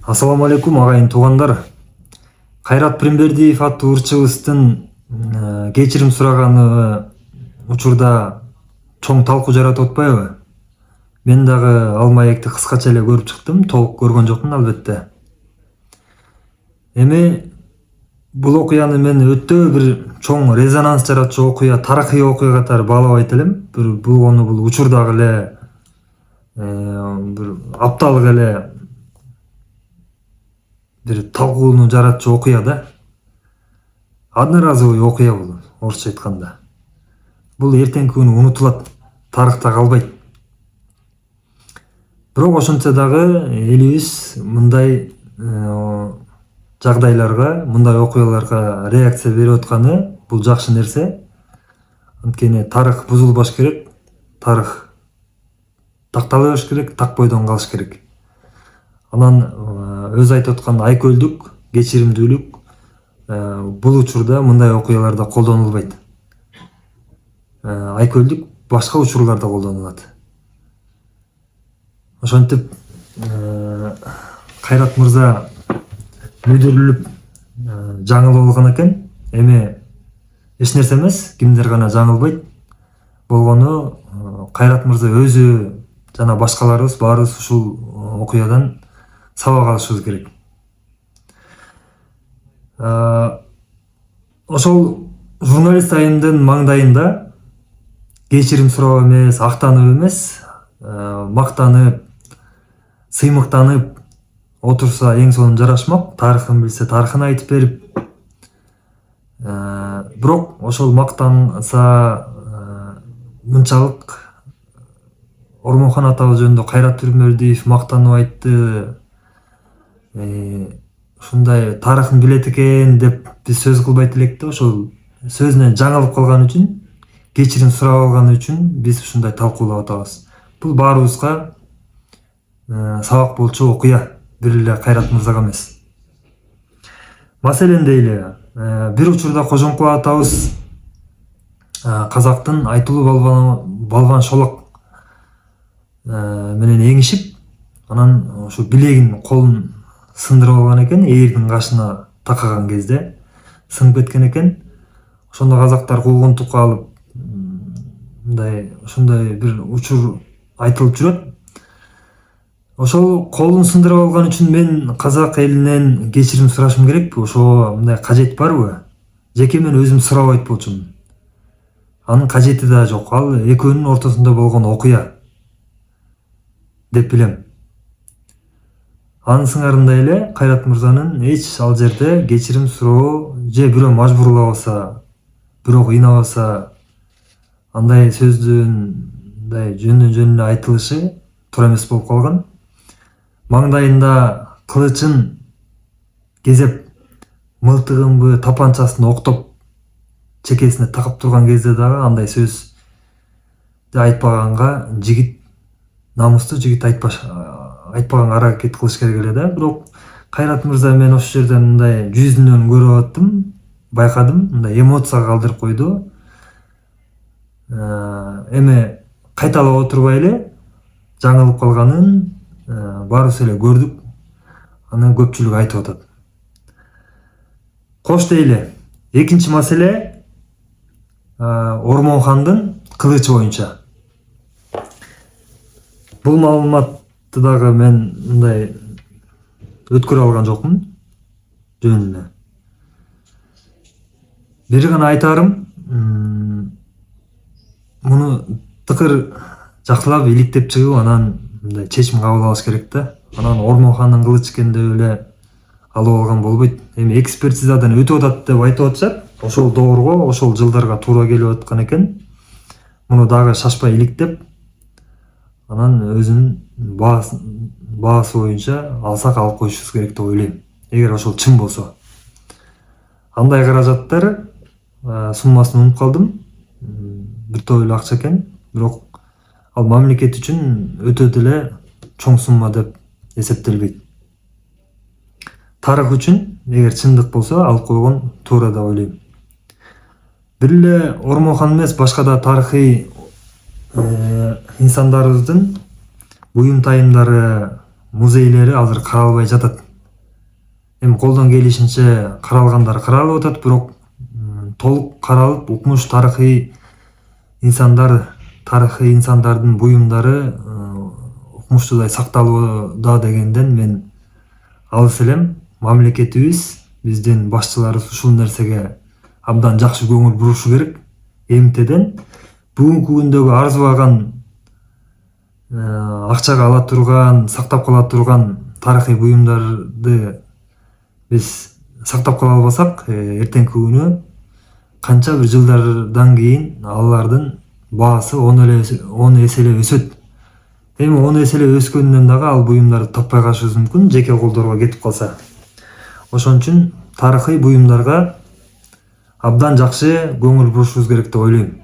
Ассаламу алейкум агайын туугандар. Кайрат Пирмбердиев аттуу ырчыбыздын кечирим сураганы учурда чоң талкуу жаратып атпайбы? Мен дагы ал маекти кыскача эле көрүп чыктым, толук көргөн жокмун албетте. Эми бул окуяны мен өтө бир чоң резонанс жаратчу окуя, тарыхый окуя катары баалабайт элем. Бул учурдагы эле бир апталык эле бир талкууну жаратчу окуя да. Одноразовый окуя бул, орусча айтканда. Бул эртеңки күнү унутулат, тарыхта калбайт. Бирок ошентсе дагы элибиз мындай жагдайларга, мындай окуяларга реакция берип атканы бул жакшы нерсе. Анткени тарых бузулбаш керек, тарых тактала бериш керек, так бойдон калыш керек. Анан өзү айтып аткан айкөлдүк, кечиримдүүлүк бул учурда мындай окуяларда колдонулбайт. Айкөлдүк башка учурларда колдонулат. Ошентип Кайрат мырза мүдүрүлүп жаңылып алган экен. Эми эч нерсе эмес, кимдер гана жаңылбайт. Болгону Кайрат мырза өзү жана башкаларыбыз баарыбыз ушул окуядан сабак алышыбыз керек. Ошол журналист айымдын маңдайында кечирим сурап эмес, актанып эмес, мактанып, сыймыктанып отурса эң сонун жарашмак. Тарыхын билсе, тарыхын айтып берип, бирок ошол мактанса мынчалык Ормонхон атабыз жөнүндө Кайрат Пирмбердиев мактанып айтты, ушундай тарыхын билет экен деп биз сөз кылбайт элек да. Ошол сөзүнө жаңылып калган үчүн, кечирим сурап алганы үчүн биз ушундай талкуулап атабыз. Бул баарыбызга сабак болчу окуя, бир эле Кайрат мырзага эмес. Маселен дейли, бир учурда Кожомкул атабыз казактын айтылуу балбан шолок менен эңишип, анан ошо билегин, колун сындырып алган экен, ээрдин кашына такаган кезде сынып кеткен экен. Ошондо казактар куугунтукка алып, ошондой бир учур айтылып жүрөт. Ошол колун сындырып алган үчүн мен казак элинен кечирим сурашым керекпи? Ошого мындай кажет барбы? Жеке мен өзүм сурабайт болчумун. Анын кажети да жок. Ал экөөнүн ортосунда болгон окуя деп билем. Анын сыңарындай эле Кайрат мырзанын эч ал жерде кечирим суроо же бирөө мажбурлабаса, бирөө кыйнабаса, андай сөздүн мындай жөндөн эле айтылышы туура эмес болуп калган. Маңдайында кылычын кезеп, мылтыгынбы, тапанчасын октоп чекесине такып турган кезде дагы андай сөз айтпаганга жигит, намустуу жигит айтпаганга аракет кылыш керек эле да. Бирок Кайрат мырза мен ошол жерден мындай жүзүнөн көрүп аттым, байкадым, мындай эмоцияга калтырып койду. Эми кайталап отурбай эле жаңылып калганын баарыбыз эле көрдүк. Аны көпчүлүк айтып атат. Кош дейли. Экинчи маселе Ормонхондун кылычы боюнча. Бул маалыматты дагы мен мындай өткөрө алган жокмун жөнүнө. Бир гана айтарым, муну тыкыр жакшылап иликтеп чыгып, анан мындай чечим кабыл алыш керек да. Анан Ормонхондун кылычы экен деп эле алып алган болбойт. Эми экспертизадан өтүп атат деп айтып атышат. Ошол доорго, ошол жылдарга туура келип аткан экен. Муну дагы шашпай иликтеп, анан өзүнүн баасы боюнча алсак алып коюшубуз керек деп ойлойм. Эгер ошол чын болсо. Андай каражаттар суммасын унутуп калдым. Бир топ эле акча экен, бирок ал мамлекет үчүн өтө деле чоң сумма деп эсептелбейт. Тарых үчүн эгер чындык болсо алып койгон туура деп ойлойм. Бир эле Ормонхон эмес, башка да тарыхый инсандарыбыздын буюм тайымдары, музейлери азыр каралбай жатат. эми колдон келишинче каралгандар каралып атат, бирок толук каралып укмуш тарыхый инсандардын буюмдары укмуштуудай сакталууда дегенден мен алыс элем. Мамлекетибиз, биздин башчыларыбыз ушул нерсеге абдан жакшы көңүл бурушу керек. Эмтеден бүгүнкү күндөгү арзыбаган акчага ала турган, сактап кала турган тарыхый буюмдарды биз сактап кала албасак, эртеңки күнү канча бир жылдардан кийин алардын баасы 10 эселеп өсөт. Эми 10 эселеп өскөндөн дагы ал буюмдарды таппай калышыбыз мүмкүн, жеке колдорго кетип калса. Ошон үчүн тарыхый буюмдарга абдан жакшы көңүл бурушубуз керек деп ойлойм.